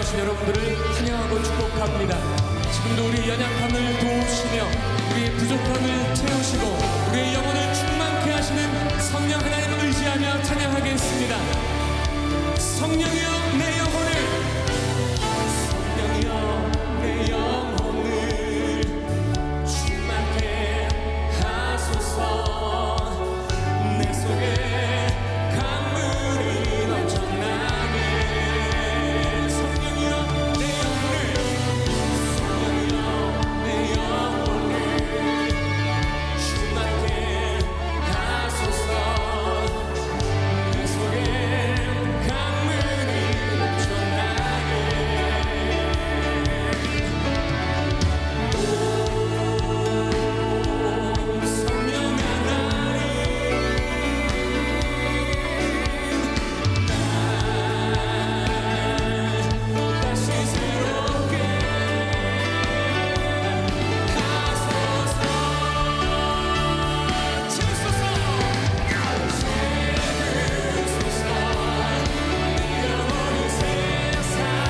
나오신 여러분들을 환영하고 축복합니다. 지금도 우리 연약함을 도우시며 우리의 부족함을 채우시고 우리의 영혼을 충만케 하시는 성령 하나님을 의지하며 찬양하겠습니다. 성령이여 내 영혼을, 성령이여 내 영혼을 충만케 하소서. 내 속에 강물이 넘쳐나게. 성령이여 내 영혼을, 성령이여 내 영혼을 충만케 하소서. 내 속에 강물이 넘쳐나게. 오 성령 하나님, 날 다시 새롭게 하소서. 채우소서. 채우소서. 내 영혼을 세상으로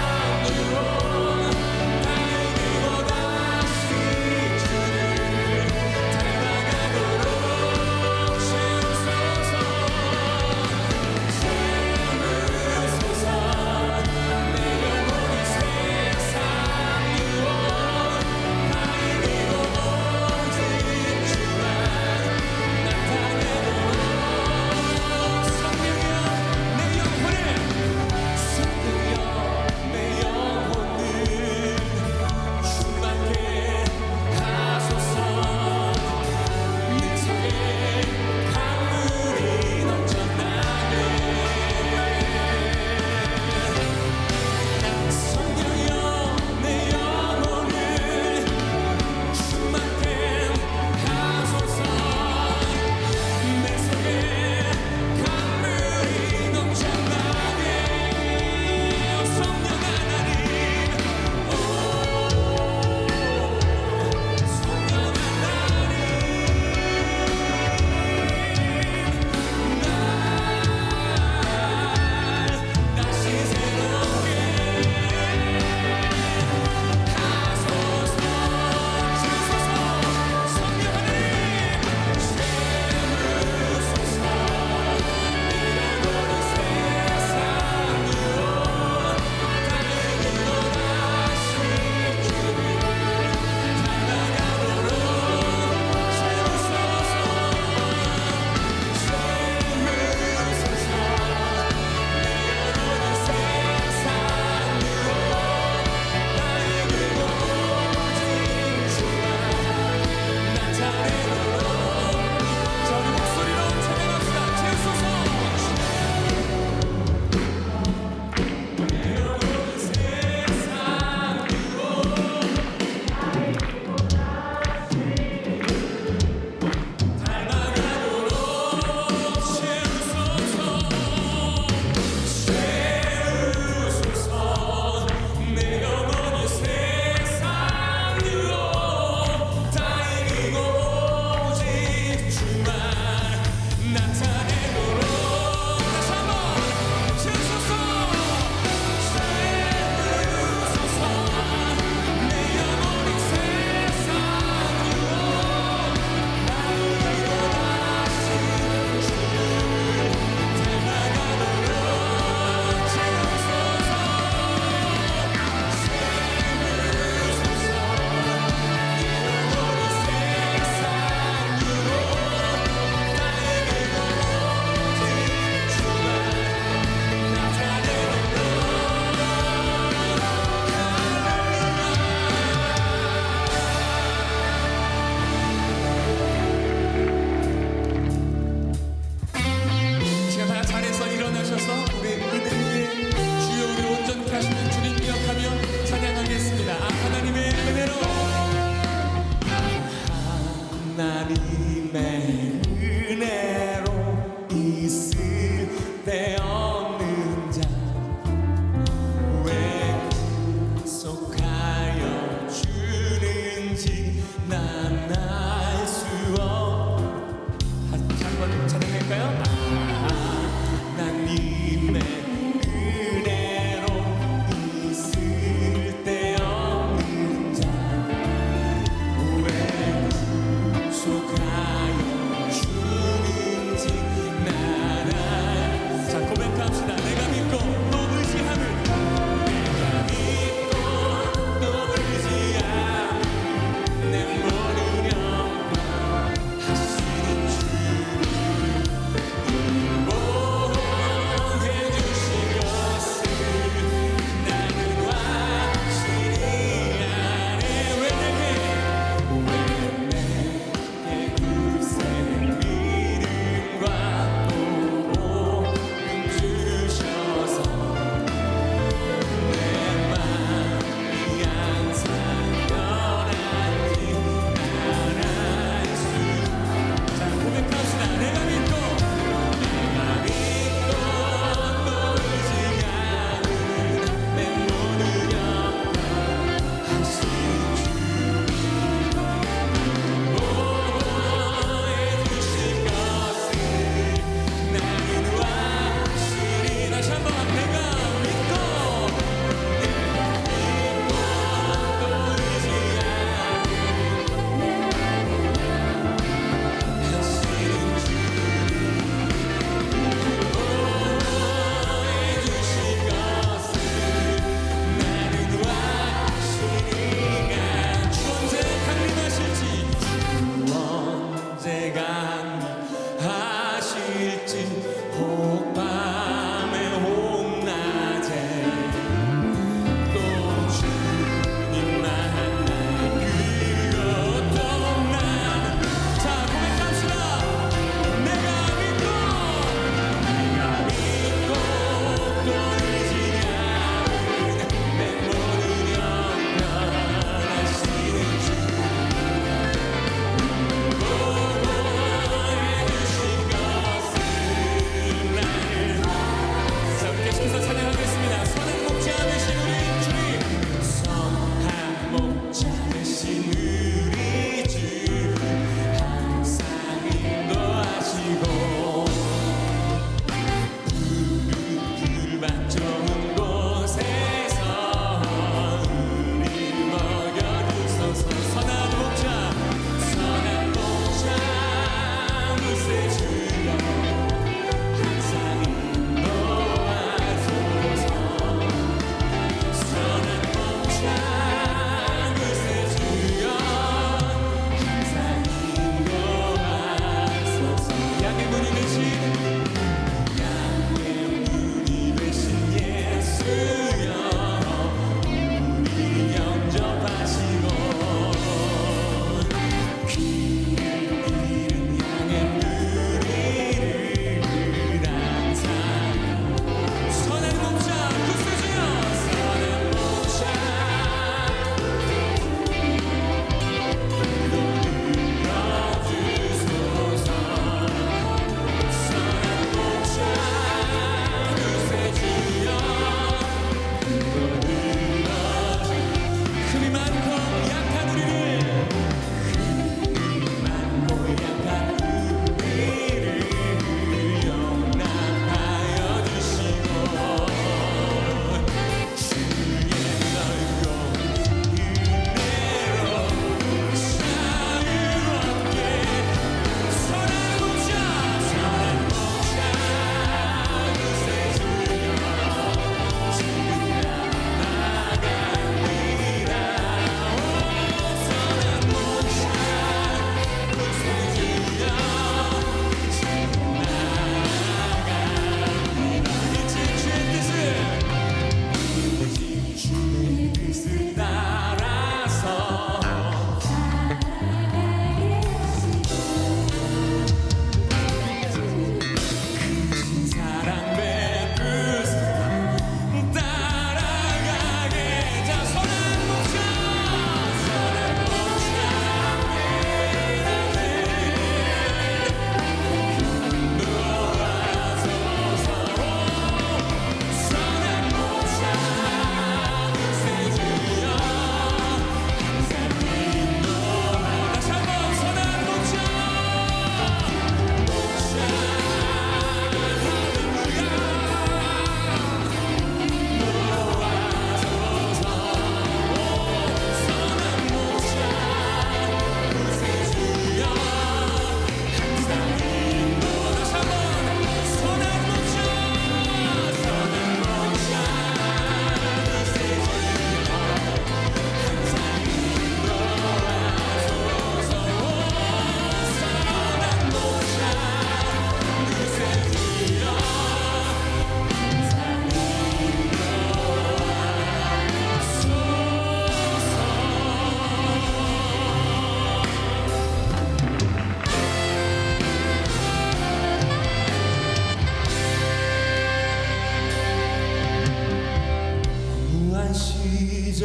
다니고 다시 주를 닮아가도록 채우소서. 채우소서. 내 영혼을 세상으로 다니고 오직 주만 나타내도록. 성령이여 내 영혼을, 성령이여 내 영혼을 충만케 하소서. 내 속에 강물이 넘쳐나게. 성령이여 내 영혼을 충만케 하소서. 내 속에 강물이 넘쳐나게. 성령 하나님, 성령 하나님, 날 다시 새롭게 하소서. 주소서. 성령 하나님, 채우소서. 내 영혼을 세상으로 다니고 다시 주를 닮아가도록 채우소서. 채우소서. 내 영혼을 세상으로 다니고 오직 주만 나타내도록. 자, 우리 목소리로 찬양합시다. 채우소서. 내 영혼을 세상으로 닮아가도록 채우소서. 채우소서. 내 영혼을 세상으로 다니고 오직 주만 나타내도록. 다시 한번 채우소서. 채우소서. 내 영혼을 세상으로 다니고 다시 주를 닮아가도록 채우소서. 시간 다 자리에서 일어나셔서 우리 은혜의 주여 우리 온전케 하시는 주님 기억하며 찬양하겠습니다. 하나님의 은혜로, 하나님의 은혜로 있을 데 없는 자 왜 속하여 주는지 난 알 수 없. 한번 찬양할까요? 하나님의 은혜로 있을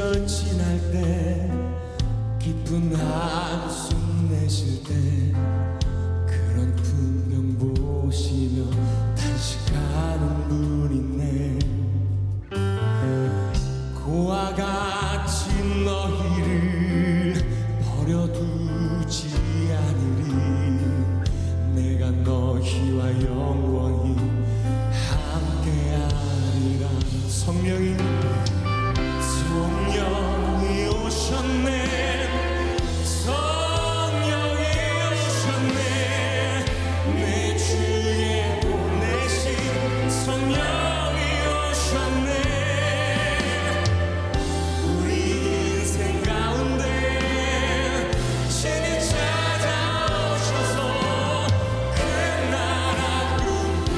시절 지날 때 깊은 한숨 내쉴 때 그런 풍경 보시며 단식하는 분 있네. 고와 같이 너희를 버려두지 않으리. 내가 너희와 영원히 함께하리라. 성령이 오셨네. 성령이 오셨네. 내 주에 보내신 성령이 오셨네. 우리 인생 가운데 신이 찾아오셔서 그 나라 꿈꾸게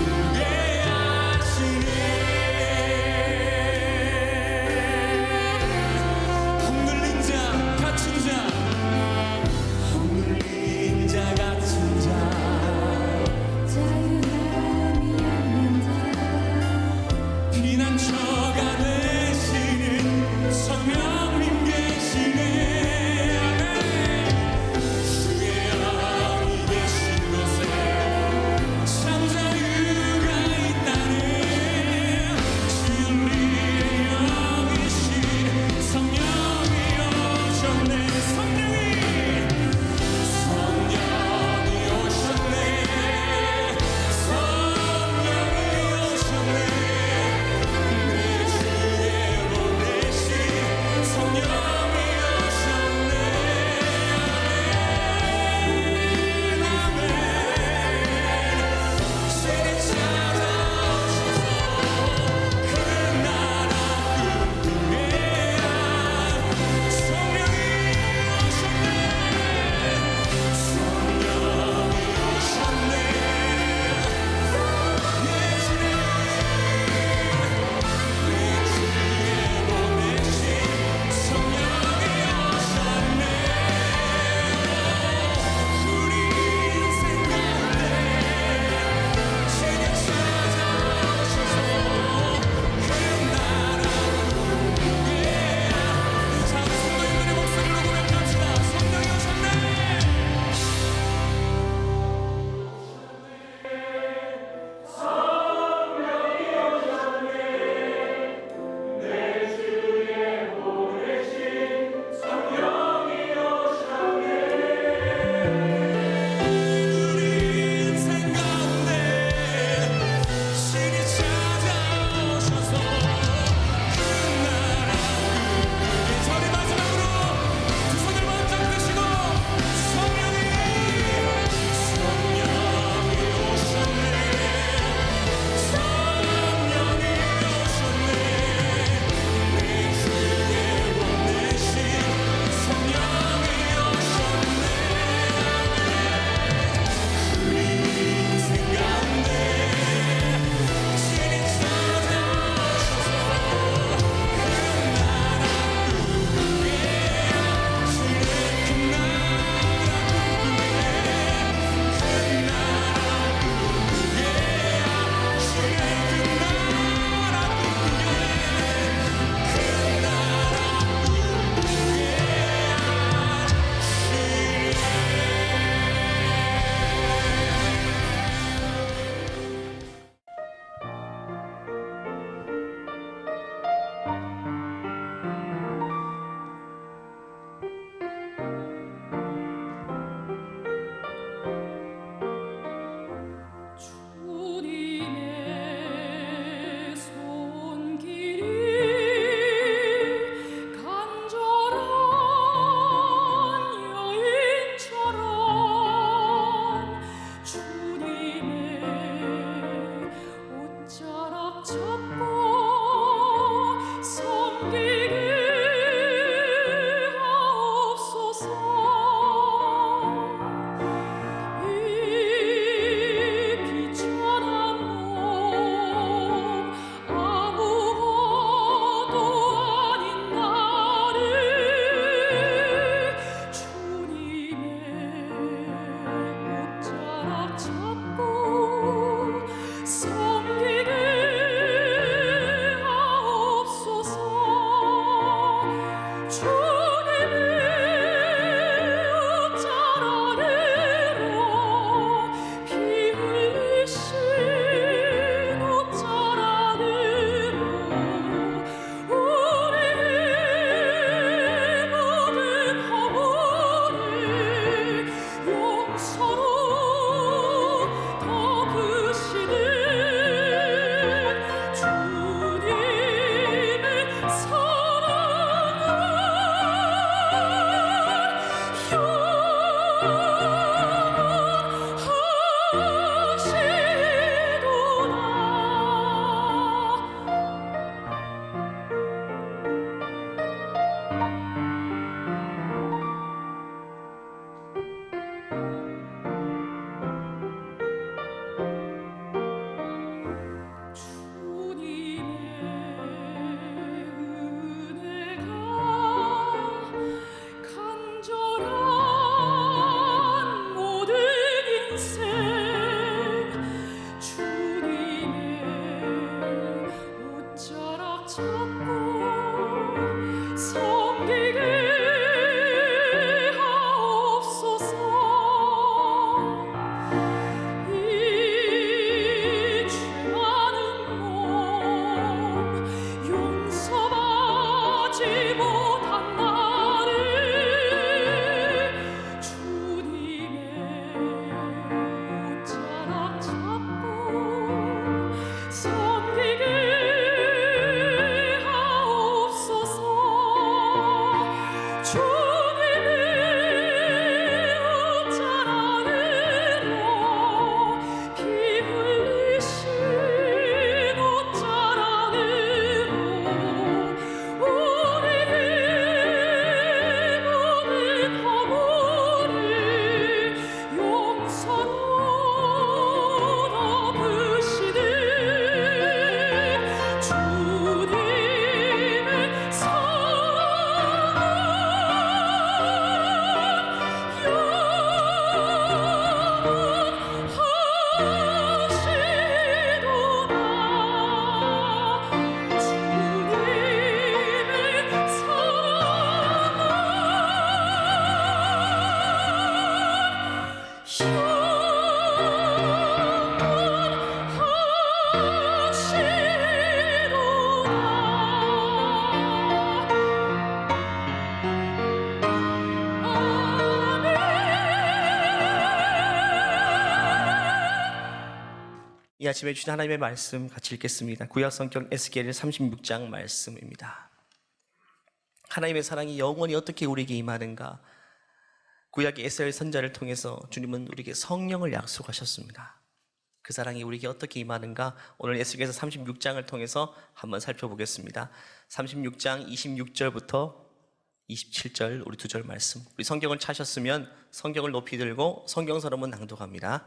이 아침에 주신 하나님의 말씀 같이 읽겠습니다. 구약성경 에스겔 36장 말씀입니다. 하나님의 사랑이 영원히 어떻게 우리에게 임하는가? 구약의 에스겔 선자를 통해서 주님은 우리에게 성령을 약속하셨습니다. 그 사랑이 우리에게 어떻게 임하는가? 오늘 에스겔서 36장을 통해서 한번 살펴보겠습니다. 36장 26절부터 27절 우리 두 절 말씀. 우리 성경을 찾으셨으면 성경을 높이 들고 성경서로만 낭독합니다.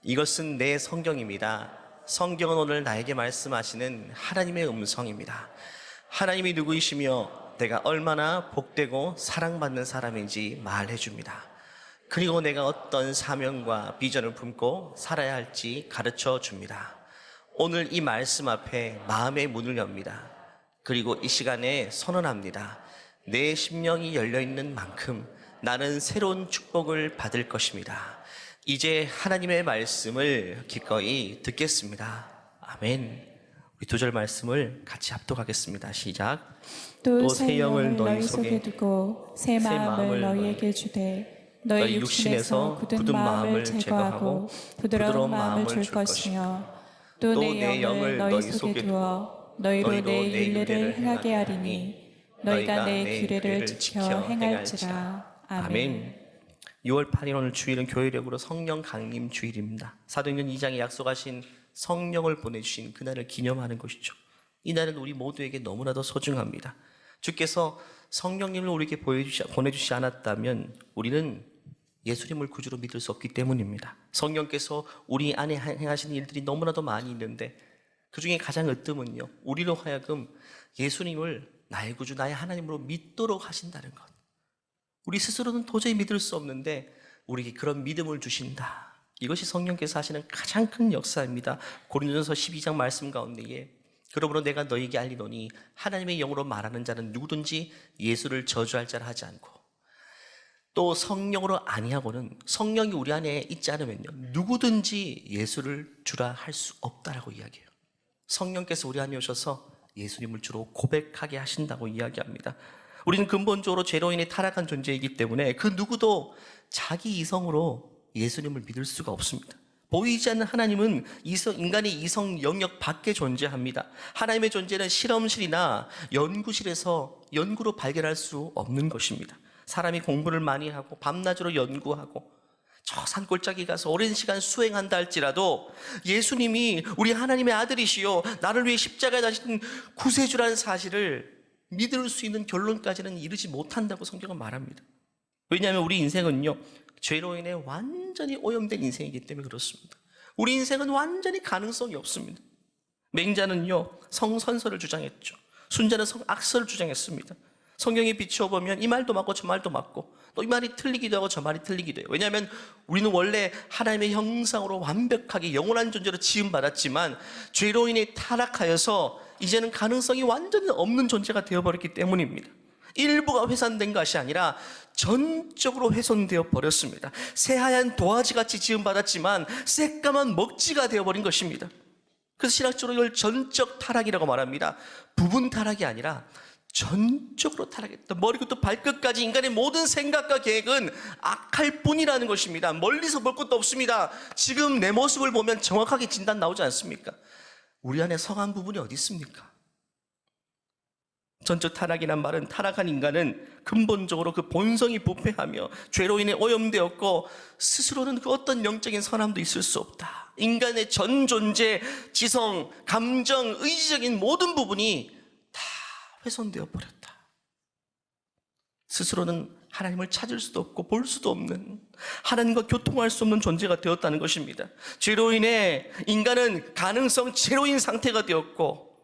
이것은 내 성경입니다. 성경은 오늘 나에게 말씀하시는 하나님의 음성입니다. 하나님이 누구이시며 내가 얼마나 복되고 사랑받는 사람인지 말해줍니다. 그리고 내가 어떤 사명과 비전을 품고 살아야 할지 가르쳐 줍니다. 오늘 이 말씀 앞에 마음의 문을 엽니다. 그리고 이 시간에 선언합니다. 내 심령이 열려있는 만큼 나는 새로운 축복을 받을 것입니다. 이제 하나님의 말씀을 기꺼이 듣겠습니다. 아멘. 우리 두 절 말씀을 같이 합독하겠습니다. 시작. 또 새 영을 너희 속에 두고 새 마음을 너희에게 주되 너희 육신에서 굳은 마음을 제거하고 부드러운 마음을 줄 것이며 또 내 영을 너희 속에 두어 너희로 내 윤례를 행하게 하리니 너희가 내 규례를 지켜 행할지라. 아멘. 6월 8일 오늘 주일은 교회력으로 성령 강림 주일입니다. 사도행전 2장에 약속하신 성령을 보내주신 그날을 기념하는 것이죠. 이 날은 우리 모두에게 너무나도 소중합니다. 주께서 성령님을 우리에게 보내주시 않았다면 우리는 예수님을 구주로 믿을 수 없기 때문입니다. 성령께서 우리 안에 행하시는 일들이 너무나도 많이 있는데 그 중에 가장 으뜸은요, 우리로 하여금 예수님을 나의 구주, 나의 하나님으로 믿도록 하신다는 것. 우리 스스로는 도저히 믿을 수 없는데 우리에게 그런 믿음을 주신다. 이것이 성령께서 하시는 가장 큰 역사입니다. 고린도전서 12장 말씀 가운데에 그러므로 내가 너희에게 알리노니 하나님의 영으로 말하는 자는 누구든지 예수를 저주할 자라 하지 않고 또 성령으로 아니하고는 성령이 우리 안에 있지 않으면요 누구든지 예수를 주라 할 수 없다라고 이야기해요. 성령께서 우리 안에 오셔서 예수님을 주로 고백하게 하신다고 이야기합니다. 우리는 근본적으로 죄로 인해 타락한 존재이기 때문에 그 누구도 자기 이성으로 예수님을 믿을 수가 없습니다. 보이지 않는 하나님은 인간의 이성 영역 밖에 존재합니다. 하나님의 존재는 실험실이나 연구실에서 연구로 발견할 수 없는 것입니다. 사람이 공부를 많이 하고 밤낮으로 연구하고 저 산골짜기 가서 오랜 시간 수행한다 할지라도 예수님이 우리 하나님의 아들이시요 나를 위해 십자가에 다신 구세주라는 사실을 믿을 수 있는 결론까지는 이르지 못한다고 성경은 말합니다. 왜냐하면 우리 인생은요 죄로 인해 완전히 오염된 인생이기 때문에 그렇습니다. 우리 인생은 완전히 가능성이 없습니다. 맹자는요 성선설을 주장했죠. 순자는 성악설을 주장했습니다. 성경에 비추어보면 이 말도 맞고 저 말도 맞고 또 이 말이 틀리기도 하고 저 말이 틀리기도 해요. 왜냐하면 우리는 원래 하나님의 형상으로 완벽하게 영원한 존재로 지음받았지만 죄로 인해 타락하여서 이제는 가능성이 완전히 없는 존재가 되어버렸기 때문입니다. 일부가 훼손된 것이 아니라 전적으로 훼손되어 버렸습니다. 새하얀 도화지같이 지음받았지만 새까만 먹지가 되어버린 것입니다. 그래서 신학적으로 이걸 전적 타락이라고 말합니다. 부분 타락이 아니라 전적으로 타락했다. 머리부터 발끝까지 인간의 모든 생각과 계획은 악할 뿐이라는 것입니다. 멀리서 볼 것도 없습니다. 지금 내 모습을 보면 정확하게 진단 나오지 않습니까? 우리 안에 성한 부분이 어디 있습니까? 전적 타락이란 말은 타락한 인간은 근본적으로 그 본성이 부패하며 죄로 인해 오염되었고 스스로는 그 어떤 영적인 선함도 있을 수 없다. 인간의 전 존재, 지성, 감정, 의지적인 모든 부분이 다 훼손되어 버렸다. 스스로는 하나님을 찾을 수도 없고 볼 수도 없는 하나님과 교통할 수 없는 존재가 되었다는 것입니다. 죄로 인해 인간은 가능성 제로인 상태가 되었고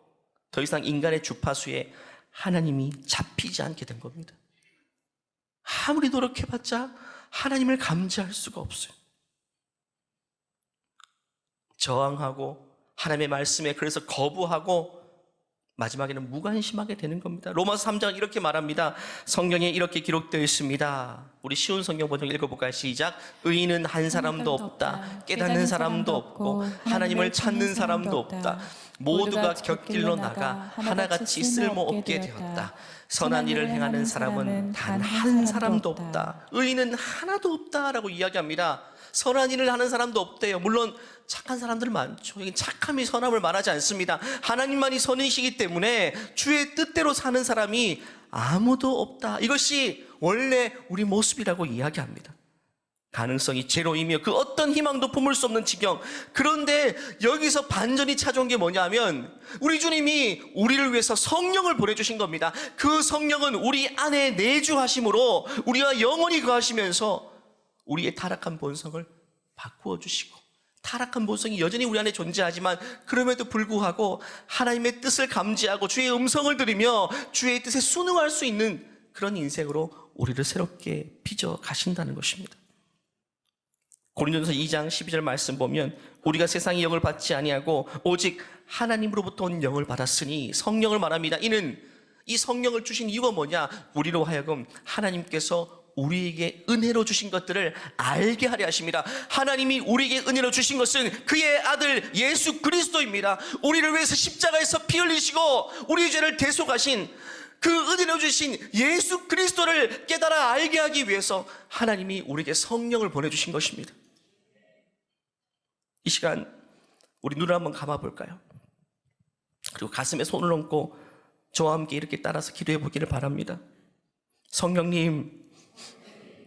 더 이상 인간의 주파수에 하나님이 잡히지 않게 된 겁니다. 아무리 노력해봤자 하나님을 감지할 수가 없어요. 저항하고 하나님의 말씀에 그래서 거부하고 마지막에는 무관심하게 되는 겁니다. 로마서 3장 이렇게 말합니다. 성경에 이렇게 기록되어 있습니다. 우리 쉬운 성경 번역 읽어볼까요? 시작. 의인은 한 사람도 없다. 깨닫는 사람도 없고 하나님을 찾는 사람도 없다. 모두가 곁길로 나가 하나같이 쓸모없게 되었다. 선한 일을 행하는 사람은 단 한 사람도 없다. 의인은 하나도 없다라고 이야기합니다. 선한 일을 하는 사람도 없대요. 물론 착한 사람들 많죠. 여기 착함이 선함을 말하지 않습니다. 하나님만이 선이시기 때문에 주의 뜻대로 사는 사람이 아무도 없다. 이것이 원래 우리 모습이라고 이야기합니다. 가능성이 제로이며 그 어떤 희망도 품을 수 없는 지경. 그런데 여기서 반전이 찾아온 게 뭐냐면 우리 주님이 우리를 위해서 성령을 보내주신 겁니다. 그 성령은 우리 안에 내주하심으로 우리와 영원히 거하시면서 우리의 타락한 본성을 바꾸어 주시고, 타락한 본성이 여전히 우리 안에 존재하지만 그럼에도 불구하고 하나님의 뜻을 감지하고 주의 음성을 들으며 주의 뜻에 순응할 수 있는 그런 인생으로 우리를 새롭게 빚어 가신다는 것입니다. 고린도전서 2장 12절 말씀 보면 우리가 세상의 영을 받지 아니하고 오직 하나님으로부터 온 영을 받았으니, 성령을 말합니다. 이는 이 성령을 주신 이유가 뭐냐? 우리로 하여금 하나님께서 우리에게 은혜로 주신 것들을 알게 하려 하십니다. 하나님이 우리에게 은혜로 주신 것은 그의 아들 예수 그리스도입니다. 우리를 위해서 십자가에서 피 흘리시고 우리의 죄를 대속하신 그 은혜로 주신 예수 그리스도를 깨달아 알게 하기 위해서 하나님이 우리에게 성령을 보내주신 것입니다. 이 시간 우리 눈을 한번 감아볼까요? 그리고 가슴에 손을 얹고 저와 함께 이렇게 따라서 기도해 보기를 바랍니다. 성령님,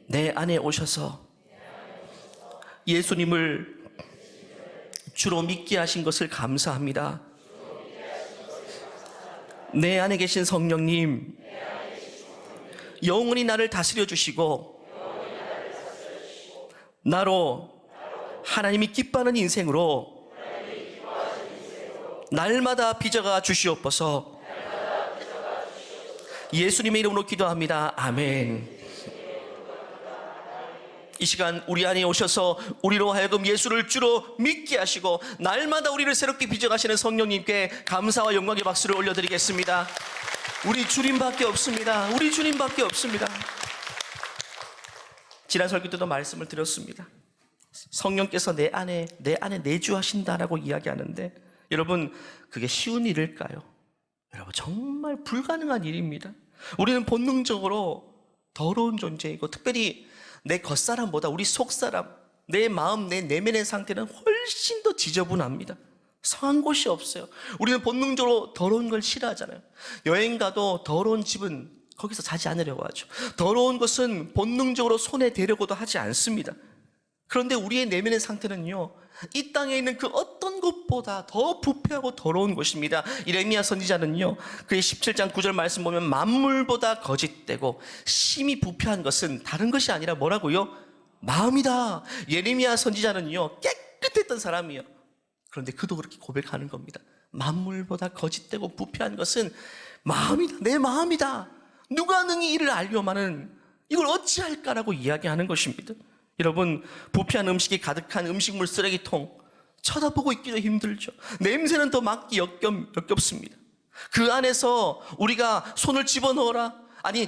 내 안에 오셔서 예수님을 주로 믿게 하신 것을 감사합니다. 내 안에 계신 성령님, 영원히 나를 다스려 주시고 나로 하나님이 기뻐하는 인생으로 날마다 빚어가 주시옵소서. 예수님의 이름으로 기도합니다. 아멘. 이 시간 우리 안에 오셔서 우리로 하여금 예수를 주로 믿게 하시고 날마다 우리를 새롭게 빚어가시는 성령님께 감사와 영광의 박수를 올려드리겠습니다. 우리 주님밖에 없습니다. 우리 주님밖에 없습니다. 지난 설교 때도 말씀을 드렸습니다. 성령께서 내 안에 내주하신다라고 이야기하는데, 여러분 그게 쉬운 일일까요? 여러분 정말 불가능한 일입니다. 우리는 본능적으로 더러운 존재이고, 특별히 내 겉사람보다 우리 속사람, 내 마음, 내 내면의 상태는 훨씬 더 지저분합니다. 성한 곳이 없어요. 우리는 본능적으로 더러운 걸 싫어하잖아요. 여행 가도 더러운 집은 거기서 자지 않으려고 하죠. 더러운 것은 본능적으로 손에 대려고도 하지 않습니다. 그런데 우리의 내면의 상태는요, 이 땅에 있는 그 어떤 것보다 더 부패하고 더러운 것입니다. 이레미야 선지자는요, 그의 17장 9절 말씀 보면 만물보다 거짓되고 심히 부패한 것은 다른 것이 아니라 뭐라고요? 마음이다. 예레미야 선지자는요, 깨끗했던 사람이에요. 그런데 그도 그렇게 고백하는 겁니다. 만물보다 거짓되고 부패한 것은 마음이다. 내 마음이다. 누가 능히 이를 알려마는, 이걸 어찌할까라고 이야기하는 것입니다. 여러분, 부패한 음식이 가득한 음식물 쓰레기통 쳐다보고 있기도 힘들죠. 냄새는 더 맡기 역겹습니다. 그 안에서 우리가 손을 집어넣어라, 아니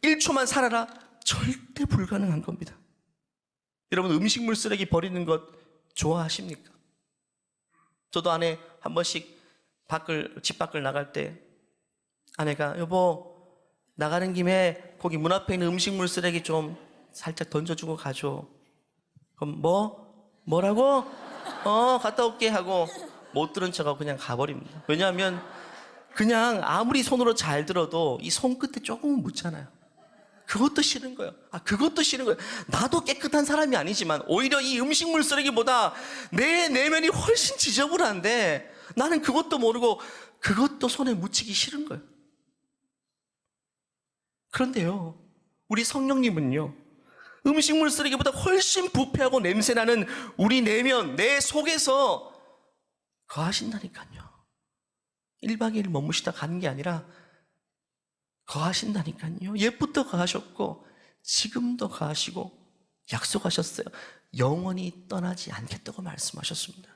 1초만 살아라, 절대 불가능한 겁니다. 여러분, 음식물 쓰레기 버리는 것 좋아하십니까? 저도 아내 한 번씩 집 밖을 나갈 때 아내가 여보, 나가는 김에 거기 문 앞에 있는 음식물 쓰레기 좀 살짝 던져주고 가줘. 그럼 뭐라고? 갔다 올게 하고 못 들은 척하고 그냥 가버립니다. 왜냐하면 그냥 아무리 손으로 잘 들어도 이 손끝에 조금은 묻잖아요. 그것도 싫은 거예요. 그것도 싫은 거예요. 나도 깨끗한 사람이 아니지만 오히려 이 음식물 쓰레기보다 내 내면이 훨씬 지저분한데 나는 그것도 모르고 그것도 손에 묻히기 싫은 거예요. 그런데요, 우리 성령님은요, 음식물 쓰레기보다 훨씬 부패하고 냄새나는 우리 내면, 내 속에서 거하신다니까요. 1박 2일 머무시다 가는 게 아니라 거하신다니까요. 옛부터 거하셨고 지금도 거하시고 약속하셨어요. 영원히 떠나지 않겠다고 말씀하셨습니다.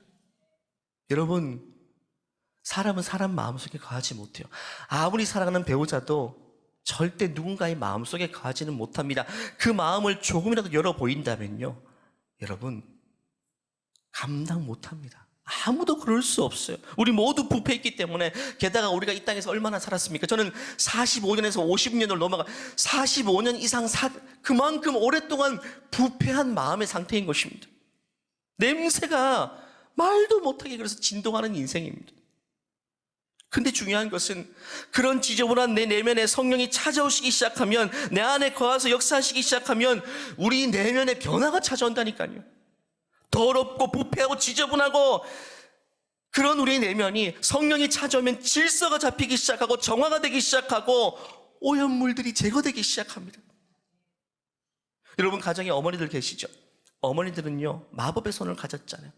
여러분, 사람은 사람 마음속에 거하지 못해요. 아무리 사랑하는 배우자도 절대 누군가의 마음속에 거하지는 못합니다. 그 마음을 조금이라도 열어 보인다면요, 여러분, 감당 못합니다. 아무도 그럴 수 없어요. 우리 모두 부패했기 때문에. 게다가 우리가 이 땅에서 얼마나 살았습니까? 저는 45년에서 50년을 넘어가 45년 이상 그만큼 오랫동안 부패한 마음의 상태인 것입니다. 냄새가 말도 못하게 그래서 진동하는 인생입니다. 근데 중요한 것은 그런 지저분한 내 내면에 성령이 찾아오시기 시작하면, 내 안에 거하서 역사하시기 시작하면 우리 내면에 변화가 찾아온다니까요. 더럽고 부패하고 지저분하고 그런 우리 내면이 성령이 찾아오면 질서가 잡히기 시작하고 정화가 되기 시작하고 오염물들이 제거되기 시작합니다. 여러분, 가정에 어머니들 계시죠? 어머니들은요, 마법의 손을 가졌잖아요.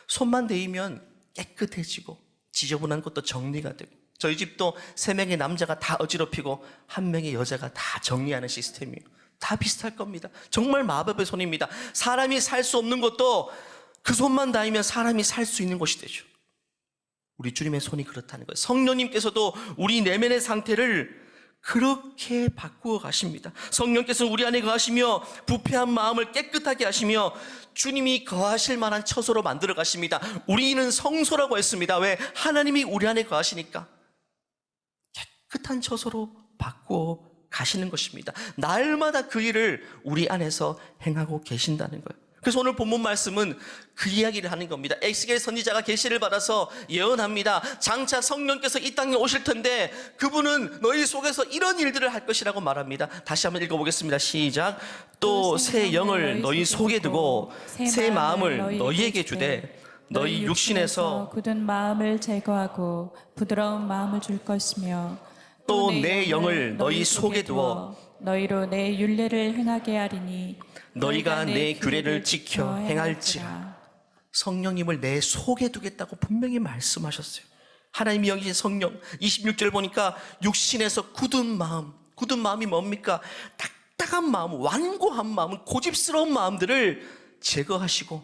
손만 대이면 깨끗해지고 지저분한 것도 정리가 되고. 저희 집도 3명의 남자가 다 어지럽히고 1명의 여자가 다 정리하는 시스템이에요. 다 비슷할 겁니다. 정말 마법의 손입니다. 사람이 살 수 없는 것도 그 손만 닿으면 사람이 살 수 있는 것이 되죠. 우리 주님의 손이 그렇다는 거예요. 성령님께서도 우리 내면의 상태를 그렇게 바꾸어 가십니다. 성령께서는 우리 안에 거하시며 부패한 마음을 깨끗하게 하시며 주님이 거하실 만한 처소로 만들어 가십니다. 우리는 성소라고 했습니다. 왜? 하나님이 우리 안에 거하시니까 깨끗한 처소로 바꾸어 가시는 것입니다. 날마다 그 일을 우리 안에서 행하고 계신다는 거예요. 그래서 오늘 본문 말씀은 그 이야기를 하는 겁니다. 에스겔 선지자가 계시를 받아서 예언합니다. 장차 성령께서 이 땅에 오실 텐데 그분은 너희 속에서 이런 일들을 할 것이라고 말합니다. 다시 한번 읽어보겠습니다. 시작. 또 새 영을 너희 속에 두고 새 마음을 너희에게 주되 너희 육신에서 굳은 마음을 제거하고 부드러운 마음을 줄 것이며 또 내 영을 너희 속에 두어 너희로 내 율례를 행하게 하리니 너희가 내 규례를 지켜 행할지라. 성령님을 내 속에 두겠다고 분명히 말씀하셨어요. 하나님이 여기신 성령. 26절 보니까 육신에서 굳은 마음이 뭡니까? 딱딱한 마음, 완고한 마음, 고집스러운 마음들을 제거하시고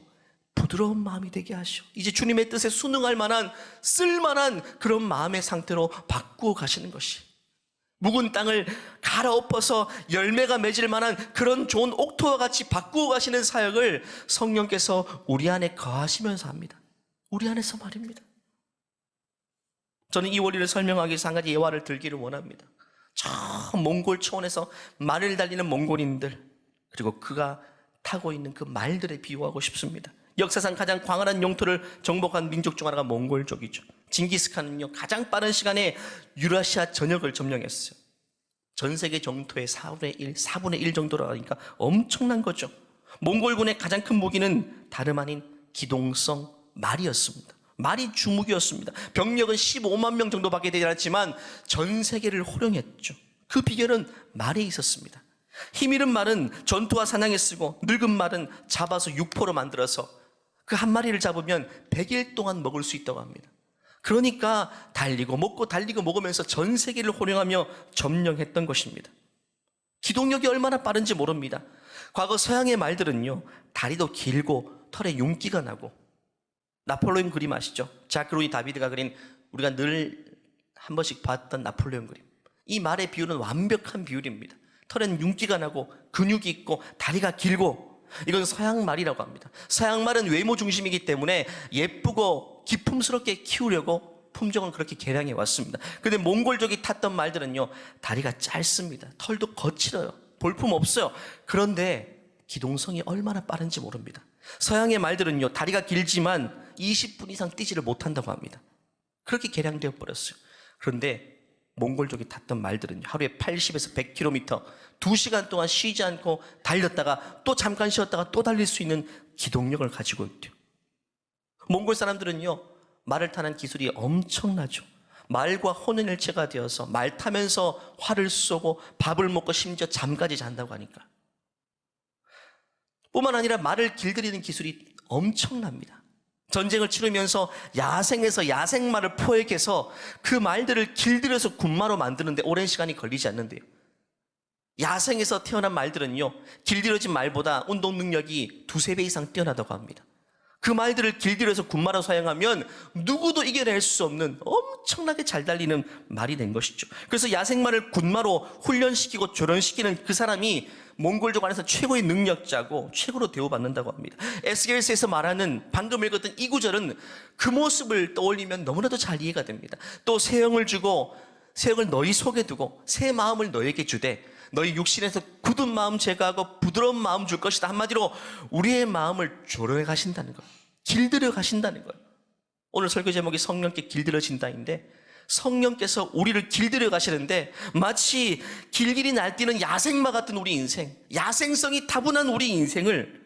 부드러운 마음이 되게 하시오. 이제 주님의 뜻에 순응할 만한, 쓸만한 그런 마음의 상태로 바꾸어 가시는 것이, 묵은 땅을 갈아엎어서 열매가 맺을 만한 그런 좋은 옥토와 같이 바꾸어 가시는 사역을 성령께서 우리 안에 거하시면서 합니다. 우리 안에서 말입니다. 저는 이 원리를 설명하기 위해서 한 가지 예화를 들기를 원합니다. 저 몽골 초원에서 말을 달리는 몽골인들, 그리고 그가 타고 있는 그 말들에 비유하고 싶습니다. 역사상 가장 광활한 영토를 정복한 민족 중 하나가 몽골족이죠. 징기스칸은요, 가장 빠른 시간에 유라시아 전역을 점령했어요. 전 세계 정토의 4분의 1 정도라 하니까 엄청난 거죠. 몽골군의 가장 큰 무기는 다름 아닌 기동성 말이었습니다. 말이 주무기였습니다. 병력은 15만 명 정도밖에 되지 않았지만 전 세계를 호령했죠. 그 비결은 말에 있었습니다. 힘있는 말은 전투와 사냥에 쓰고 늙은 말은 잡아서 육포로 만들어서 그 한 마리를 잡으면 100일 동안 먹을 수 있다고 합니다. 그러니까 달리고 먹고 달리고 먹으면서 전 세계를 호령하며 점령했던 것입니다. 기동력이 얼마나 빠른지 모릅니다. 과거 서양의 말들은요, 다리도 길고 털에 윤기가 나고, 나폴레옹 그림 아시죠? 자크 루이 다비드가 그린, 우리가 늘 한 번씩 봤던 나폴레옹 그림. 이 말의 비율은 완벽한 비율입니다. 털에는 윤기가 나고 근육이 있고 다리가 길고, 이건 서양 말이라고 합니다. 서양 말은 외모 중심이기 때문에 예쁘고 기품스럽게 키우려고 품종은 그렇게 개량해 왔습니다. 근데 몽골족이 탔던 말들은요, 다리가 짧습니다. 털도 거칠어요. 볼품 없어요. 그런데 기동성이 얼마나 빠른지 모릅니다. 서양의 말들은요, 다리가 길지만 20분 이상 뛰지를 못한다고 합니다. 그렇게 개량되어 버렸어요. 그런데 몽골족이 탔던 말들은요, 하루에 80에서 100km 2시간 동안 쉬지 않고 달렸다가 또 잠깐 쉬었다가 또 달릴 수 있는 기동력을 가지고 있대요. 몽골 사람들은요, 말을 타는 기술이 엄청나죠. 말과 혼연일체가 되어서 말 타면서 활을 쏘고 밥을 먹고 심지어 잠까지 잔다고 하니까. 뿐만 아니라 말을 길들이는 기술이 엄청납니다. 전쟁을 치르면서 야생에서 야생말을 포획해서 그 말들을 길들여서 군마로 만드는데 오랜 시간이 걸리지 않는데요. 야생에서 태어난 말들은요, 길들여진 말보다 운동 능력이 2-3배 이상 뛰어나다고 합니다. 그 말들을 길들여서 군마로 사용하면 누구도 이겨낼 수 없는 엄청나게 잘 달리는 말이 된 것이죠. 그래서 야생마를 군마로 훈련시키고 조련시키는 그 사람이 몽골족 안에서 최고의 능력자고 최고로 대우받는다고 합니다. 에스겔서에서 말하는 방금 읽었던 이 구절은 그 모습을 떠올리면 너무나도 잘 이해가 됩니다. 또 새 영을 주고 새 영을 너희 속에 두고 새 마음을 너에게 주되 너희 육신에서 굳은 마음 제거하고 부드러운 마음 줄 것이다. 한마디로 우리의 마음을 조련해 가신다는 거예요. 길들여 가신다는 거예요. 오늘 설교 제목이 성령께 길들여진다인데 성령께서 우리를 길들여 가시는데 마치 길길이 날뛰는 야생마 같은 우리 인생, 야생성이 타분한 우리 인생을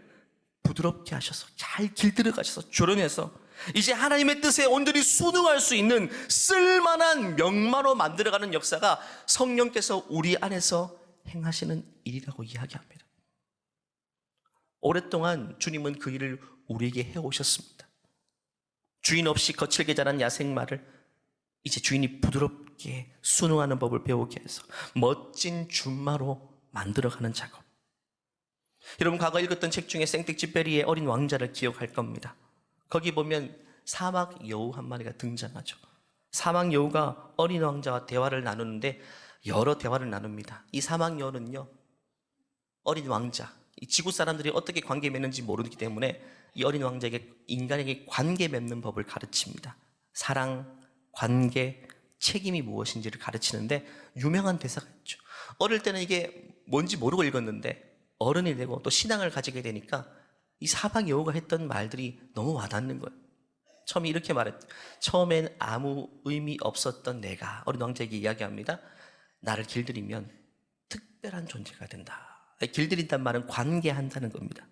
부드럽게 하셔서 잘 길들여 가셔서 조련해서 이제 하나님의 뜻에 온전히 순응할 수 있는 쓸만한 명마로 만들어가는 역사가 성령께서 우리 안에서 행하시는 일이라고 이야기합니다. 오랫동안 주님은 그 일을 우리에게 해오셨습니다. 주인 없이 거칠게 자란 야생마를 이제 주인이 부드럽게 순응하는 법을 배우게 해서 멋진 준마로 만들어가는 작업. 여러분 과거 읽었던 책 중에 생텍쥐페리의 어린 왕자를 기억할 겁니다. 거기 보면 사막 여우 한 마리가 등장하죠. 사막 여우가 어린 왕자와 대화를 나누는데 여러 대화를 나눕니다. 이 사막 여우는요, 어린 왕자, 이 지구 사람들이 어떻게 관계 맺는지 모르기 때문에 이 어린 왕자에게 인간에게 관계 맺는 법을 가르칩니다. 사랑, 관계, 책임이 무엇인지를 가르치는데 유명한 대사가 있죠. 어릴 때는 이게 뭔지 모르고 읽었는데 어른이 되고 또 신앙을 가지게 되니까 이 사막 여우가 했던 말들이 너무 와닿는 거예요. 처음에 이렇게 말했죠. 처음엔 아무 의미 없었던 내가, 어린 왕자에게 이야기합니다. 나를 길들이면 특별한 존재가 된다. 길들인다는 말은 관계한다는 겁니다.